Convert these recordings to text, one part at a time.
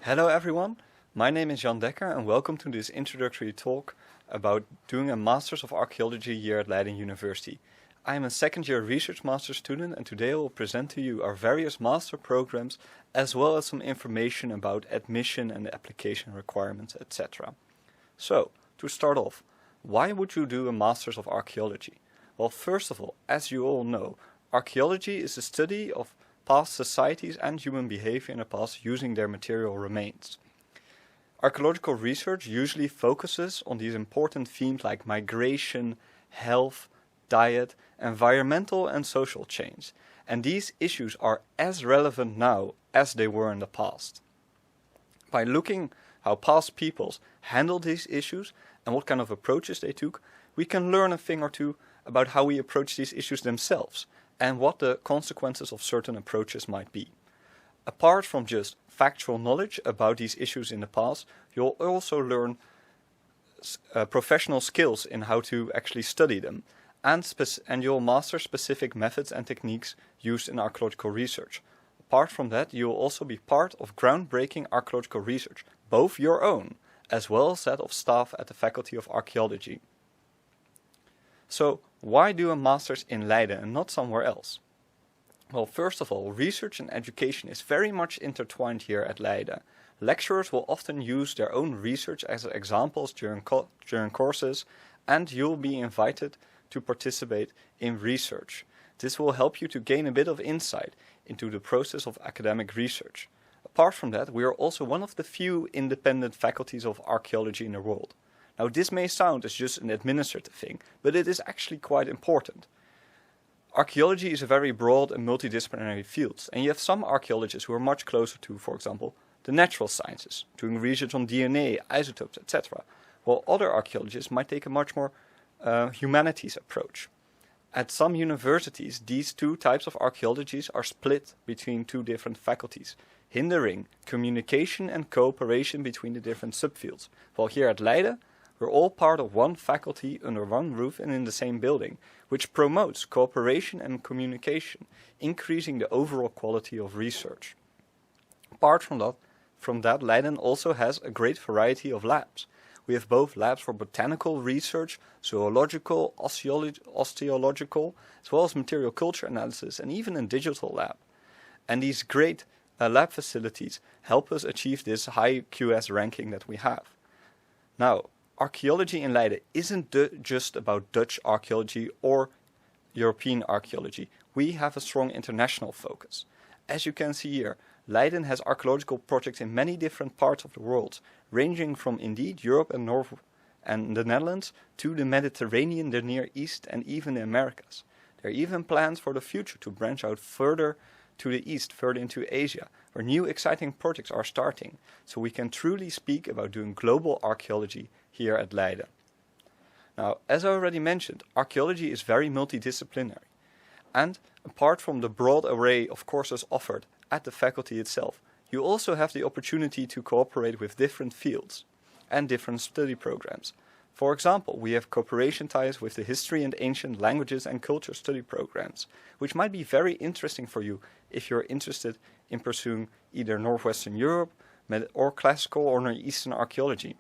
Hello everyone, my name is Jan Dekker and welcome to this introductory talk about doing a Masters of Archaeology here at Leiden University. I am a second year research master student and today I will present to you our various master programs as well as some information about admission and application requirements, etc. So, to start off, why would you do a Masters of Archaeology? Well, first of all, as you all know, archaeology is the study of past societies and human behavior in the past using their material remains. Archaeological research usually focuses on these important themes like migration, health, diet, environmental and social change. And these issues are as relevant now as they were in the past. By looking how past peoples handled these issues and what kind of approaches they took, we can learn a thing or two about how we approach these issues themselves and what the consequences of certain approaches might be. Apart from just factual knowledge about these issues in the past, you'll also learn professional skills in how to actually study them, and you'll master specific methods and techniques used in archaeological research. Apart from that, you'll also be part of groundbreaking archaeological research, both your own, as well as that of staff at the Faculty of Archaeology. So, why do a master's in Leiden and not somewhere else? Well, first of all, research and education is very much intertwined here at Leiden. Lecturers will often use their own research as examples during courses, and you'll be invited to participate in research. This will help you to gain a bit of insight into the process of academic research. Apart from that, we are also one of the few independent faculties of archaeology in the world. Now, this may sound as just an administrative thing, but it is actually quite important. Archaeology is a very broad and multidisciplinary field, and you have some archaeologists who are much closer to, for example, the natural sciences, doing research on DNA, isotopes, etc., while other archaeologists might take a much more humanities approach. At some universities, these two types of archaeologies are split between two different faculties, hindering communication and cooperation between the different subfields, while here at Leiden, we're all part of one faculty under one roof and in the same building, which promotes cooperation and communication, increasing the overall quality of research. Apart from that, Leiden also has a great variety of labs. We have both labs for botanical research, zoological, osteological, as well as material culture analysis, and even a digital lab. And these great lab facilities help us achieve this high QS ranking that we have. Now, archaeology in Leiden isn't just about Dutch archaeology or European archaeology. We have a strong international focus. As you can see here, Leiden has archaeological projects in many different parts of the world, ranging from indeed Europe and the Netherlands to the Mediterranean, the Near East and even the Americas. There are even plans for the future to branch out further to the east, further into Asia, where new exciting projects are starting, so we can truly speak about doing global archaeology here at Leiden. Now, as I already mentioned, archaeology is very multidisciplinary, and apart from the broad array of courses offered at the faculty itself, you also have the opportunity to cooperate with different fields and different study programs. For example, we have cooperation ties with the history and ancient languages and culture study programs, which might be very interesting for you if you're interested in pursuing either Northwestern Europe or classical or Near Eastern archaeology.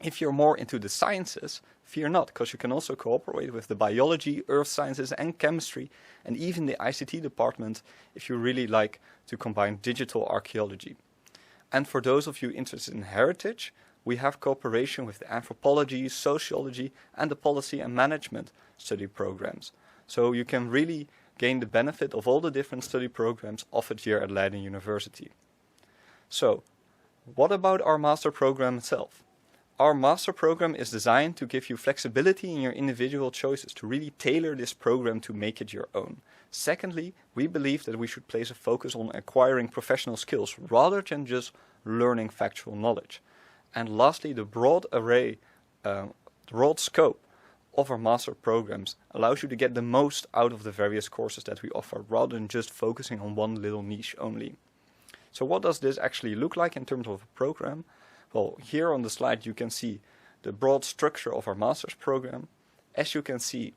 If you're more into the sciences, fear not, because you can also cooperate with the biology, earth sciences and chemistry, and even the ICT department if you really like to combine digital archaeology. And for those of you interested in heritage, we have cooperation with the anthropology, sociology and the policy and management study programs. So you can really gain the benefit of all the different study programs offered here at Leiden University. So, what about our master program itself? Our master program is designed to give you flexibility in your individual choices to really tailor this program to make it your own. Secondly, we believe that we should place a focus on acquiring professional skills rather than just learning factual knowledge. And lastly, the broad scope of our master programs allows you to get the most out of the various courses that we offer rather than just focusing on one little niche only. So what does this actually look like in terms of a program? Well, here on the slide you can see the broad structure of our master's program. As you can see,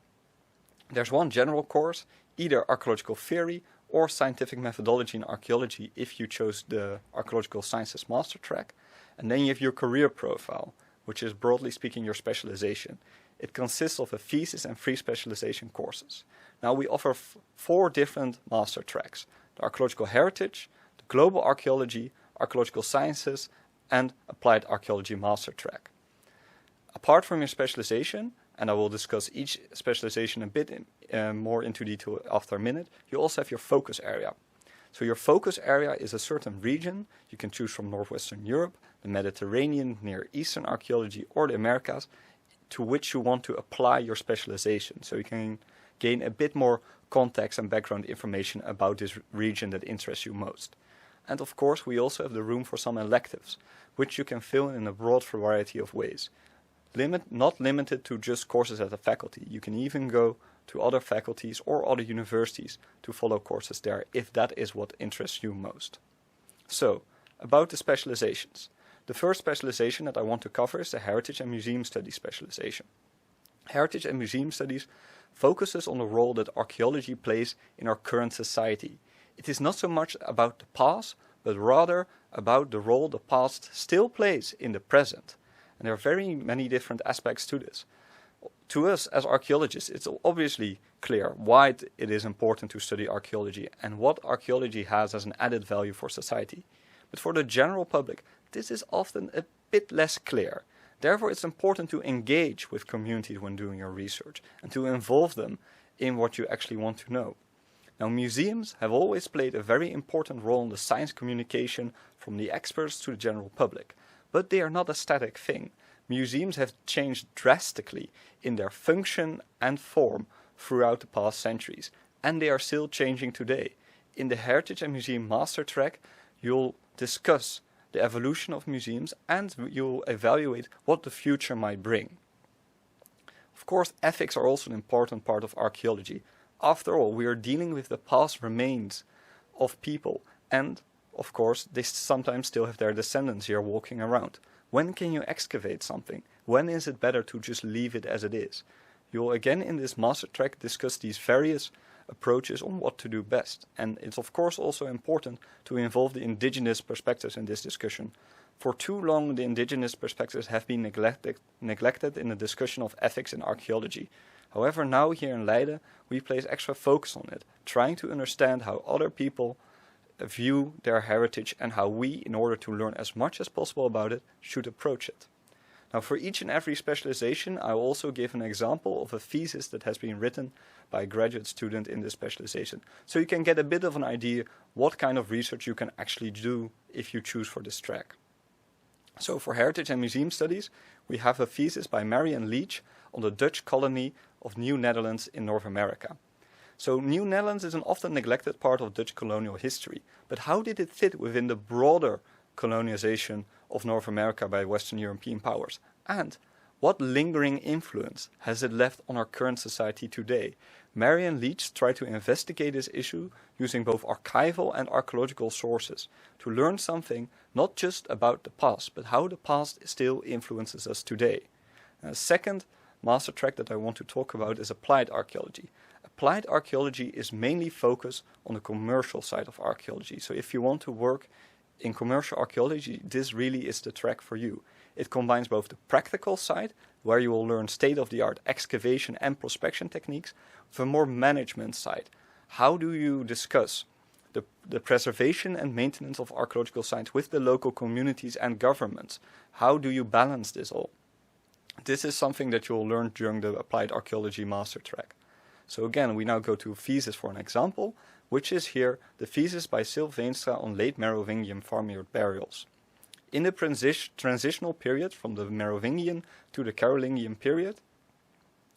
there's one general course, either archaeological theory or Scientific Methodology in Archaeology if you chose the Archaeological Sciences Master track. And then you have your career profile, which is broadly speaking your specialization. It consists of a thesis and 3 specialization courses. Now we offer 4 different master tracks: the Archaeological Heritage, the Global Archaeology, Archaeological Sciences, and Applied Archaeology master track. Apart from your specialization, and I will discuss each specialization a bit more into detail after a minute, you also have your focus area. So your focus area is a certain region. You can choose from Northwestern Europe, the Mediterranean, Near Eastern archaeology, or the Americas, to which you want to apply your specialization. So you can gain a bit more context and background information about this region that interests you most. And of course, we also have the room for some electives, which you can fill in a broad variety of ways. Not limited to just courses at the faculty. You can even go to other faculties or other universities to follow courses there if that is what interests you most. So, about the specializations. The first specialization that I want to cover is the Heritage and Museum Studies specialization. Heritage and Museum Studies focuses on the role that archaeology plays in our current society. It is not so much about the past, but rather about the role the past still plays in the present. And there are very many different aspects to this. To us as archaeologists, it's obviously clear why it is important to study archaeology and what archaeology has as an added value for society. But for the general public, this is often a bit less clear. Therefore, it's important to engage with communities when doing your research and to involve them in what you actually want to know. Now, museums have always played a very important role in the science communication from the experts to the general public. But they are not a static thing. Museums have changed drastically in their function and form throughout the past centuries, and they are still changing today. In the Heritage and Museum Master track, you'll discuss the evolution of museums and you'll evaluate what the future might bring. Of course, ethics are also an important part of archaeology. After all, we are dealing with the past remains of people, and of course, they sometimes still have their descendants here walking around. When can you excavate something? When is it better to just leave it as it is? You'll again in this master track discuss these various approaches on what to do best. And it's of course also important to involve the indigenous perspectives in this discussion. For too long, the indigenous perspectives have been neglected in the discussion of ethics in archaeology. However, now here in Leiden, we place extra focus on it, trying to understand how other people view their heritage and how we, in order to learn as much as possible about it, should approach it. Now, for each and every specialization, I will also give an example of a thesis that has been written by a graduate student in this specialization, so you can get a bit of an idea what kind of research you can actually do if you choose for this track. So for Heritage and Museum Studies, we have a thesis by Marianne Leach on the Dutch colony of New Netherlands in North America. So New Netherlands is an often neglected part of Dutch colonial history, but how did it fit within the broader colonization of North America by Western European powers? And what lingering influence has it left on our current society today? Marianne Leach tried to investigate this issue using both archival and archaeological sources to learn something not just about the past, but how the past still influences us today. A second master track that I want to talk about is Applied Archaeology. Applied Archaeology is mainly focused on the commercial side of archaeology. So if you want to work in commercial archaeology, this really is the track for you. It combines both the practical side, where you will learn state-of-the-art excavation and prospection techniques, with a more management side. How do you discuss the preservation and maintenance of archaeological sites with the local communities and governments? How do you balance this all? This is something that you will learn during the Applied Archaeology Master track. So again, we now go to thesis for an example, which is here the thesis by Sil Veenstra on late Merovingian farmyard burials. In the transitional period from the Merovingian to the Carolingian period,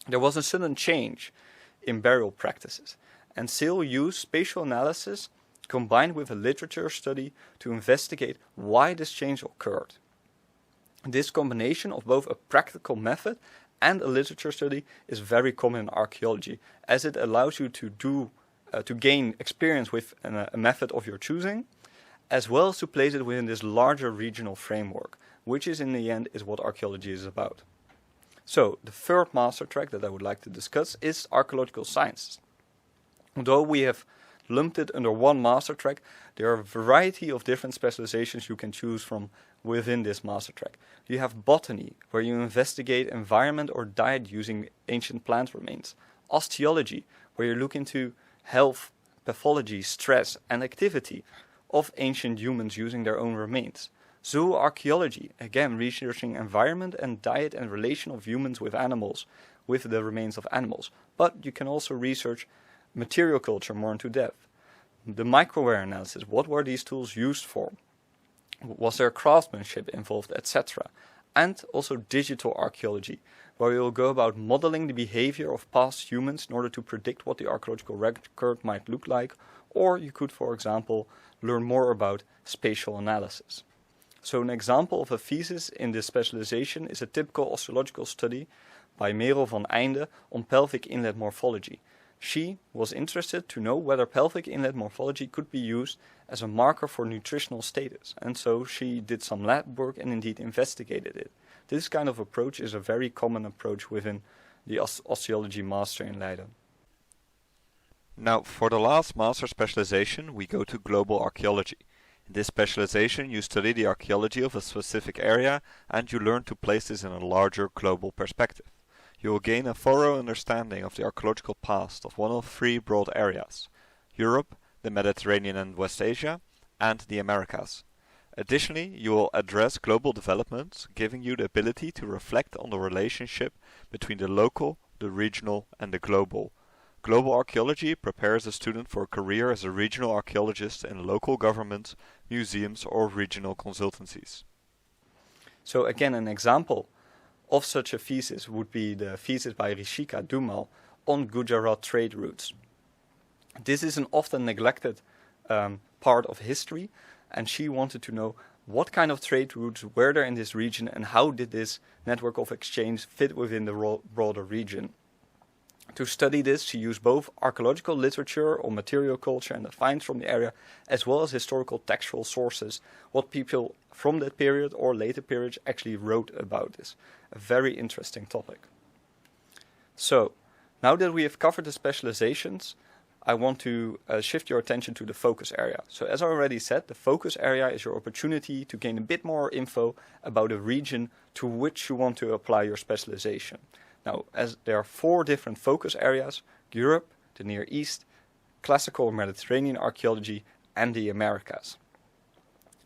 there was a sudden change in burial practices, and Sil used spatial analysis combined with a literature study to investigate why this change occurred. This combination of both a practical method and a literature study is very common in archaeology, as it allows you to gain experience with a method of your choosing, as well as to place it within this larger regional framework, which is in the end is what archaeology is about. So the third master track that I would like to discuss is archaeological sciences. Although we have lumped it under one master track. There are a variety of different specializations you can choose from within this master track. You have botany, where you investigate environment or diet using ancient plant remains. Osteology, where you look into health, pathology, stress, and activity of ancient humans using their own remains. Zooarchaeology, again researching environment and diet and relation of humans with animals, with the remains of animals. But you can also research material culture more into depth. The microware analysis, what were these tools used for? Was there craftsmanship involved, etc.? And also digital archaeology, where we will go about modeling the behavior of past humans in order to predict what the archaeological record might look like, or you could, for example, learn more about spatial analysis. So an example of a thesis in this specialization is a typical osteological study by Merel van Einde on pelvic inlet morphology. She was interested to know whether pelvic inlet morphology could be used as a marker for nutritional status, and so she did some lab work and indeed investigated it. This kind of approach is a very common approach within the osteology master in Leiden. Now, for the last master specialization, we go to global archaeology. In this specialization, you study the archaeology of a specific area and you learn to place this in a larger global perspective. You will gain a thorough understanding of the archaeological past of one of three broad areas: Europe, the Mediterranean and West Asia, and the Americas. Additionally, you will address global developments, giving you the ability to reflect on the relationship between the local, the regional, and the global. Global archaeology prepares a student for a career as a regional archaeologist in local governments, museums, or regional consultancies. So again, an example of such a thesis would be the thesis by Rishika Dhumal on Gujarat trade routes. This is an often neglected part of history, and she wanted to know what kind of trade routes were there in this region and how did this network of exchange fit within the broader region. To study this, she used both archaeological literature on material culture and the finds from the area, as well as historical textual sources, what people from that period or later periods actually wrote about this. A very interesting topic. So, now that we have covered the specializations, I want to shift your attention to the focus area. So as I already said, the focus area is your opportunity to gain a bit more info about a region to which you want to apply your specialization. Now, as there are 4 different focus areas: Europe, the Near East, classical Mediterranean archaeology, and the Americas.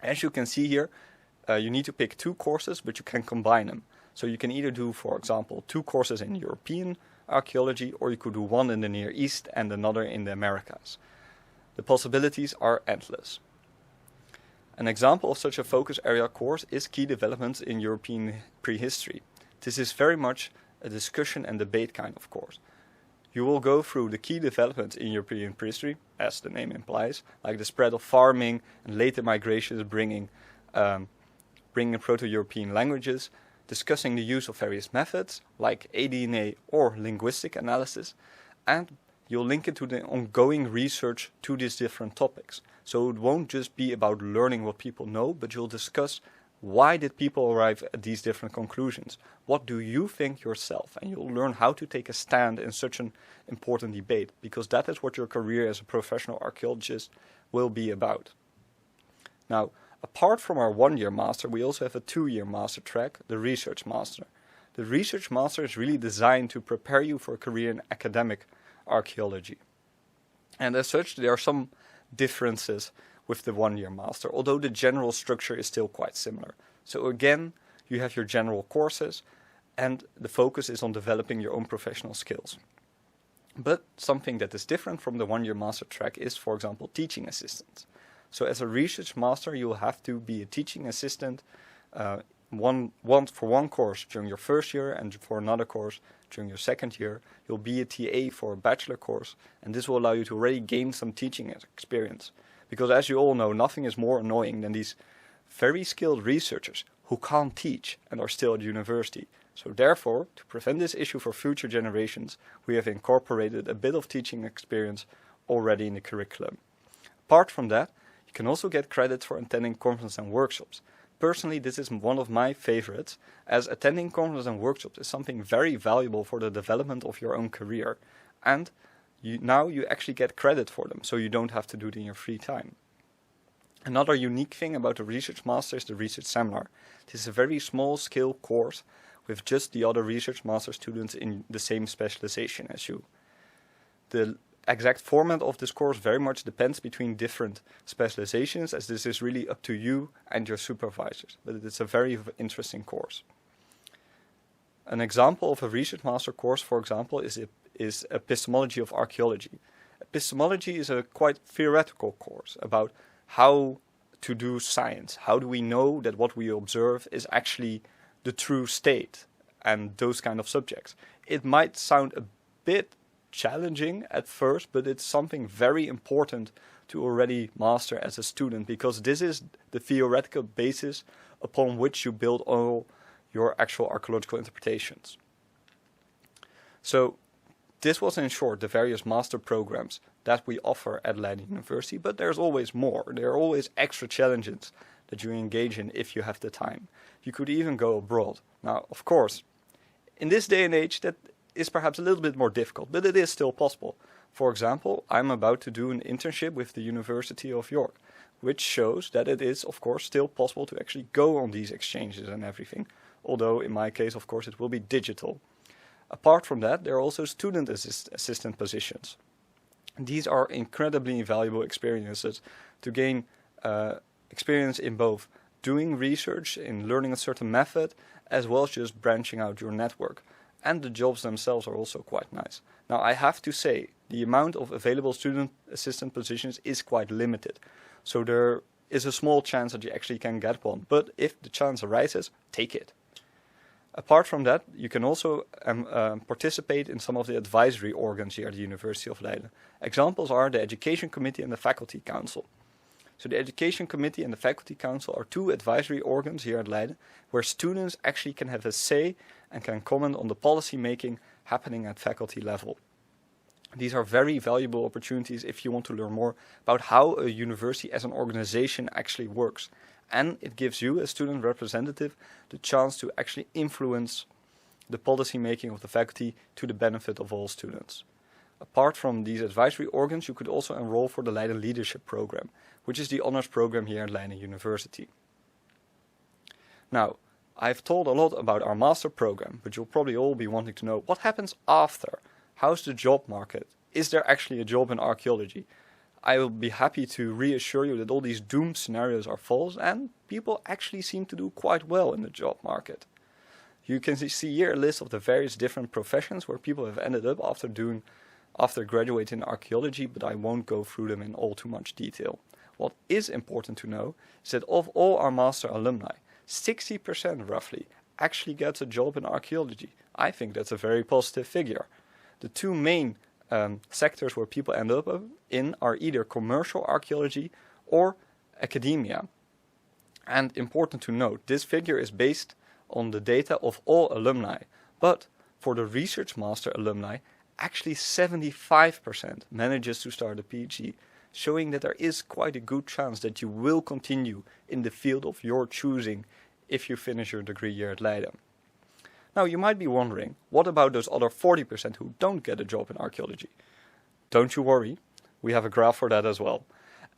As you can see here, you need to pick 2 courses, but you can combine them. So you can either do, for example, 2 courses in European archaeology, or you could do 1 in the Near East and another in the Americas. The possibilities are endless. An example of such a focus area course is Key Developments in European Prehistory. This is very much a discussion and debate kind of course. You will go through the key developments in European prehistory, as the name implies, like the spread of farming and later migrations bringing Proto-European languages, discussing the use of various methods like ADNA or linguistic analysis, and you'll link it to the ongoing research to these different topics. So it won't just be about learning what people know, but you'll discuss why did people arrive at these different conclusions? What do you think yourself? And you'll learn how to take a stand in such an important debate, because that is what your career as a professional archaeologist will be about. Now, apart from our 1-year master, we also have a 2-year master track, the Research Master. The Research Master is really designed to prepare you for a career in academic archaeology. And as such, there are some differences with the 1-year master, although the general structure is still quite similar. So again, you have your general courses, and the focus is on developing your own professional skills. But something that is different from the 1-year master track is, for example, teaching assistants. So as a research master, you will have to be a teaching assistant for one course during your 1st year, and for another course during your 2nd year. You'll be a TA for a bachelor course, and this will allow you to already gain some teaching experience. Because as you all know, nothing is more annoying than these very skilled researchers who can't teach and are still at university. So therefore, to prevent this issue for future generations, we have incorporated a bit of teaching experience already in the curriculum. Apart from that, you can also get credits for attending conferences and workshops. Personally, this is one of my favorites, as attending conferences and workshops is something very valuable for the development of your own career. And now you actually get credit for them, so you don't have to do it in your free time. Another unique thing about the Research Master is the Research Seminar. This is a very small scale course with just the other Research Master students in the same specialization as you. The exact format of this course very much depends between different specializations, as this is really up to you and your supervisors, but it's a very interesting course. An example of a Research Master course, for example, is Epistemology of Archaeology. Epistemology is a quite theoretical course about how to do science. How do we know that what we observe is actually the true state, and those kind of subjects. It might sound a bit challenging at first, but it's something very important to already master as a student, because this is the theoretical basis upon which you build all your actual archaeological interpretations. So this was in short the various master programs that we offer at Leiden University, but there's always more. There are always extra challenges that you engage in if you have the time. You could even go abroad. Now, of course, in this day and age that is perhaps a little bit more difficult, but it is still possible. For example, I'm about to do an internship with the University of York, which shows that it is, of course, still possible to actually go on these exchanges and everything, although in my case, of course, it will be digital. Apart from that, there are also student assistant positions. These are incredibly valuable experiences to gain experience in both doing research, in learning a certain method, as well as just branching out your network. And the jobs themselves are also quite nice. Now, I have to say, the amount of available student assistant positions is quite limited. So there is a small chance that you actually can get one. But if the chance arises, take it. Apart from that, you can also participate in some of the advisory organs here at the University of Leiden. Examples are the Education Committee and the Faculty Council. So the Education Committee and the Faculty Council are two advisory organs here at Leiden, where students actually can have a say and can comment on the policy making happening at faculty level. These are very valuable opportunities if you want to learn more about how a university as an organization actually works. And it gives you, as student representative, the chance to actually influence the policy making of the faculty to the benefit of all students. Apart from these advisory organs, you could also enroll for the Leiden Leadership Program, which is the honors program here at Leiden University. Now, I've told a lot about our master program, but you'll probably all be wanting to know what happens after. How's the job market? Is there actually a job in archaeology? I will be happy to reassure you that all these doomed scenarios are false, and people actually seem to do quite well in the job market. You can see here a list of the various different professions where people have ended up after graduating in archaeology, but I won't go through them in all too much detail. What is important to know is that of all our master alumni, 60% roughly actually gets a job in archaeology. I think that's a very positive figure. The two main sectors where people end up in are either commercial archaeology or academia. And important to note, this figure is based on the data of all alumni, but for the research master alumni, actually 75% manages to start a PhD, showing that there is quite a good chance that you will continue in the field of your choosing if you finish your degree here at Leiden. Now, you might be wondering, what about those other 40% who don't get a job in archaeology? Don't you worry, we have a graph for that as well.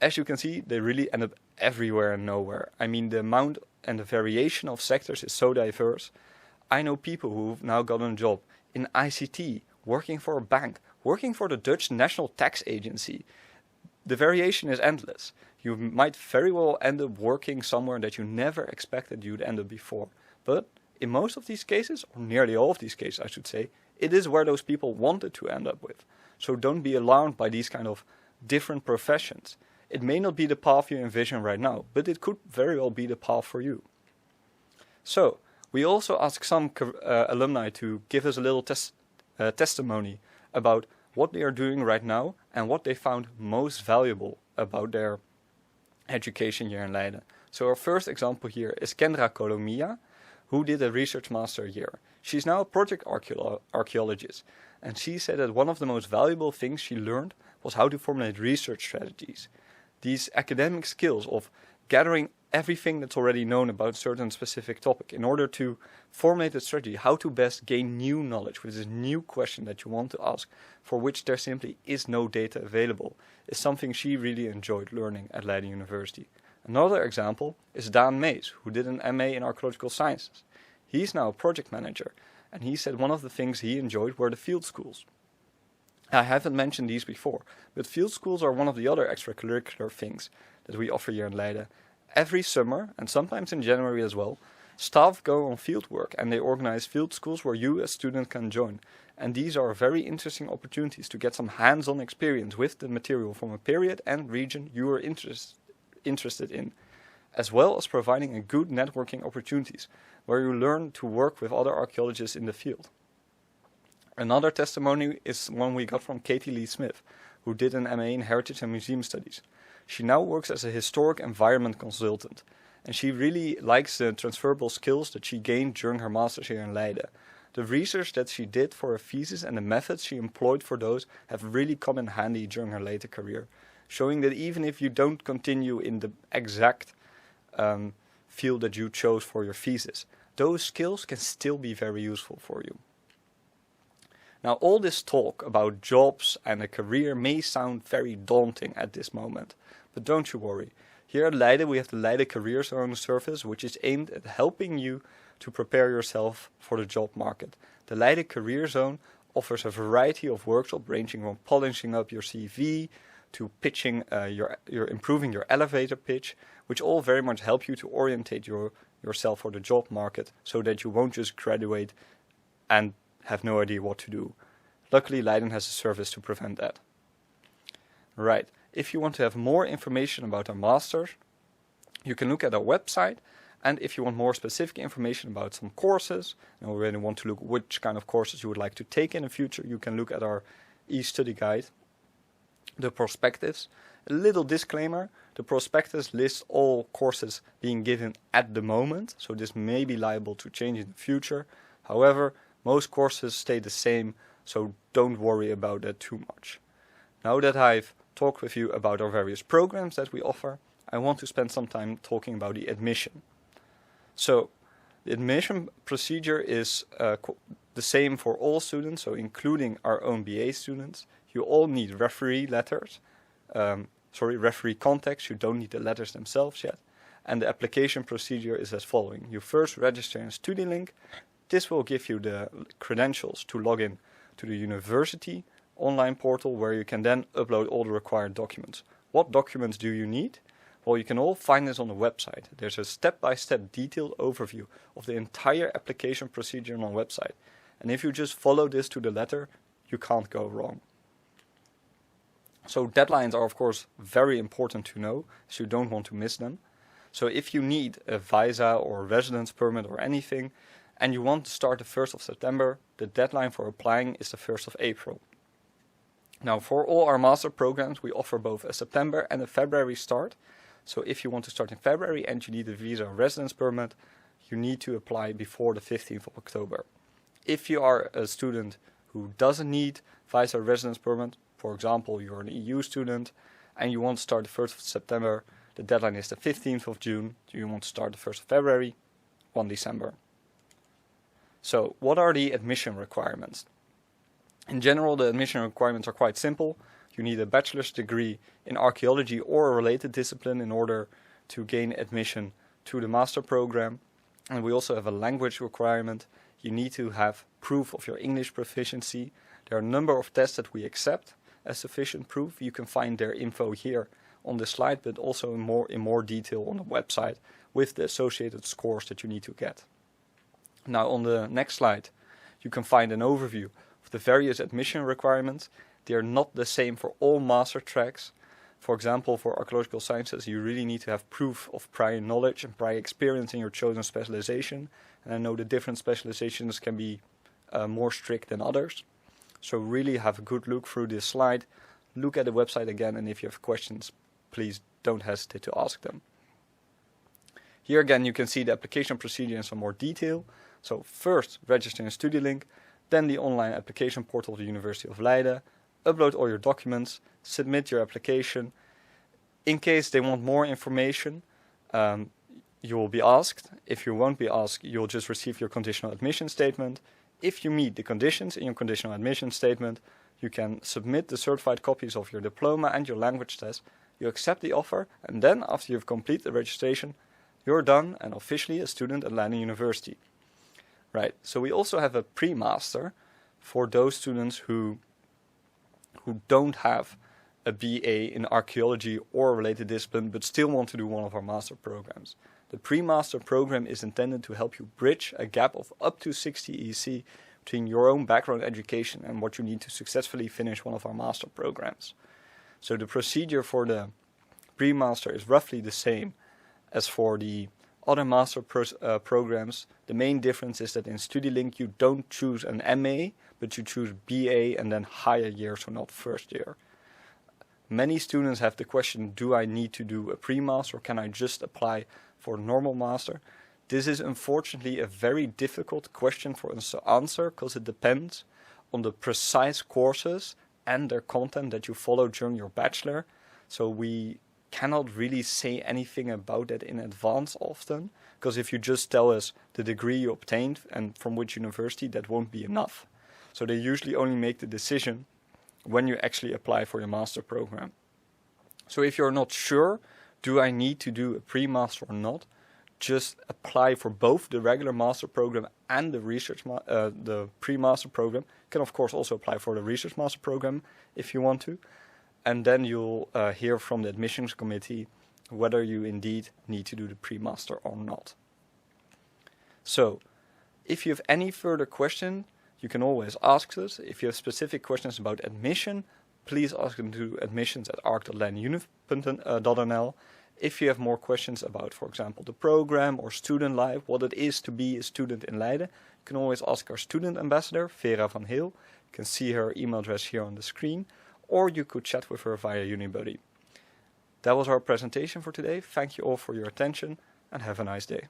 As you can see, they really end up everywhere and nowhere. I mean, the amount and the variation of sectors is so diverse. I know people who've now gotten a job in ICT, working for a bank, working for the Dutch National Tax Agency. The variation is endless. You might very well end up working somewhere that you never expected you'd end up before. But in most of these cases, or nearly all of these cases I should say, it is where those people wanted to end up with. So don't be alarmed by these kind of different professions. It may not be the path you envision right now, but it could very well be the path for you. So, we also asked some alumni to give us a little testimony about what they are doing right now and what they found most valuable about their education here in Leiden. So our first example here is Kendra Kolomia, who did a research master here. She's now a project archaeologist, and she said that one of the most valuable things she learned was how to formulate research strategies. These academic skills of gathering everything that's already known about a certain specific topic in order to formulate a strategy, how to best gain new knowledge with this new question that you want to ask, for which there simply is no data available, is something she really enjoyed learning at Leiden University. Another example is Daan Mees, who did an MA in Archaeological Sciences. He's now a project manager, and he said one of the things he enjoyed were the field schools. I haven't mentioned these before, but field schools are one of the other extracurricular things that we offer here in Leiden. Every summer, and sometimes in January as well, staff go on field work and they organize field schools where you as student can join. And these are very interesting opportunities to get some hands-on experience with the material from a period and region you are interested in, as well as providing a good networking opportunities where you learn to work with other archaeologists in the field. Another testimony is one we got from Katie Lee Smith, who did an MA in Heritage and Museum Studies. She now works as a historic environment consultant, and she really likes the transferable skills that she gained during her masters here in Leiden. The research that she did for her thesis and the methods she employed for those have really come in handy during her later career, showing that even if you don't continue in the exact field that you chose for your thesis, those skills can still be very useful for you. Now, all this talk about jobs and a career may sound very daunting at this moment, but don't you worry. Here at Leiden we have the Leiden Career Zone service, which is aimed at helping you to prepare yourself for the job market. The Leiden Career Zone offers a variety of workshops ranging from polishing up your CV to pitching improving your elevator pitch, which all very much help you to orientate yourself for the job market so that you won't just graduate and have no idea what to do. Luckily, Leiden has a service to prevent that. Right, if you want to have more information about our masters, you can look at our website, and if you want more specific information about some courses, and already want to look which kind of courses you would like to take in the future, you can look at our e-study guide. The prospectus, a little disclaimer, the prospectus lists all courses being given at the moment, so this may be liable to change in the future. However, most courses stay the same, so don't worry about that too much. Now that I've talked with you about our various programs that we offer, I want to spend some time talking about the admission. So, the admission procedure is the same for all students, so including our own BA students. You all need referee contacts. You don't need the letters themselves yet. And the application procedure is as following. You first register in StudyLink. This will give you the credentials to log in to the university online portal, where you can then upload all the required documents. What documents do you need? Well, you can all find this on the website. There's a step-by-step detailed overview of the entire application procedure on our website. And if you just follow this to the letter, you can't go wrong. So deadlines are of course very important to know, so you don't want to miss them. So if you need a visa or a residence permit or anything, and you want to start the 1st of September, the deadline for applying is the 1st of April. Now, for all our master programs, we offer both a September and a February start. So if you want to start in February and you need a visa or residence permit, you need to apply before the 15th of October. If you are a student who doesn't need visa or residence permit, for example, you're an EU student and you want to start the 1st of September, the deadline is the 15th of June. You want to start the 1st of February, 1 December. So, what are the admission requirements? In general, the admission requirements are quite simple. You need a bachelor's degree in archaeology or a related discipline in order to gain admission to the master program. And we also have a language requirement. You need to have proof of your English proficiency. There are a number of tests that we accept as sufficient proof. You can find their info here on the slide, but also in more detail on the website with the associated scores that you need to get. Now on the next slide, you can find an overview of the various admission requirements. They are not the same for all master tracks. For example, for archaeological sciences, you really need to have proof of prior knowledge and prior experience in your chosen specialization. And I know the different specializations can be more strict than others. So really have a good look through this slide. Look at the website again, and if you have questions, please don't hesitate to ask them. Here again, you can see the application procedure in some more detail. So first, register in StudyLink, then the online application portal of the University of Leiden, upload all your documents, submit your application. In case they want more information, you will be asked. If you won't be asked, you'll just receive your conditional admission statement. If you meet the conditions in your conditional admission statement, you can submit the certified copies of your diploma and your language test. You accept the offer, and then after you've completed the registration, you're done and officially a student at Leiden University. Right, so we also have a pre-master for those students who don't have a BA in archaeology or a related discipline but still want to do one of our master programs. The pre-master program is intended to help you bridge a gap of up to 60 EC between your own background education and what you need to successfully finish one of our master programs. So the procedure for the pre-master is roughly the same as for the other master programs. The main difference is that in StudyLink you don't choose an MA, but you choose BA and then higher year, so not first year. Many students have the question, do I need to do a pre-master or can I just apply for a normal master? This is unfortunately a very difficult question for us to answer because it depends on the precise courses and their content that you follow during your bachelor. So we cannot really say anything about that in advance often, because if you just tell us the degree you obtained and from which university, that won't be enough. So they usually only make the decision when you actually apply for your master program. So if you're not sure, do I need to do a pre-master or not, just apply for both the regular master program and the the pre-master program. You can of course also apply for the research master program if you want to. And then you'll hear from the admissions committee whether you indeed need to do the pre-master or not. So, if you have any further question, you can always ask us. If you have specific questions about admission, please ask them to admissions@arc.leidenuniv.nl. If you have more questions about, for example, the program or student life, what it is to be a student in Leiden, you can always ask our student ambassador, Vera van Heel. You can see her email address here on the screen, or you could chat with her via Unibuddy. That was our presentation for today. Thank you all for your attention and have a nice day.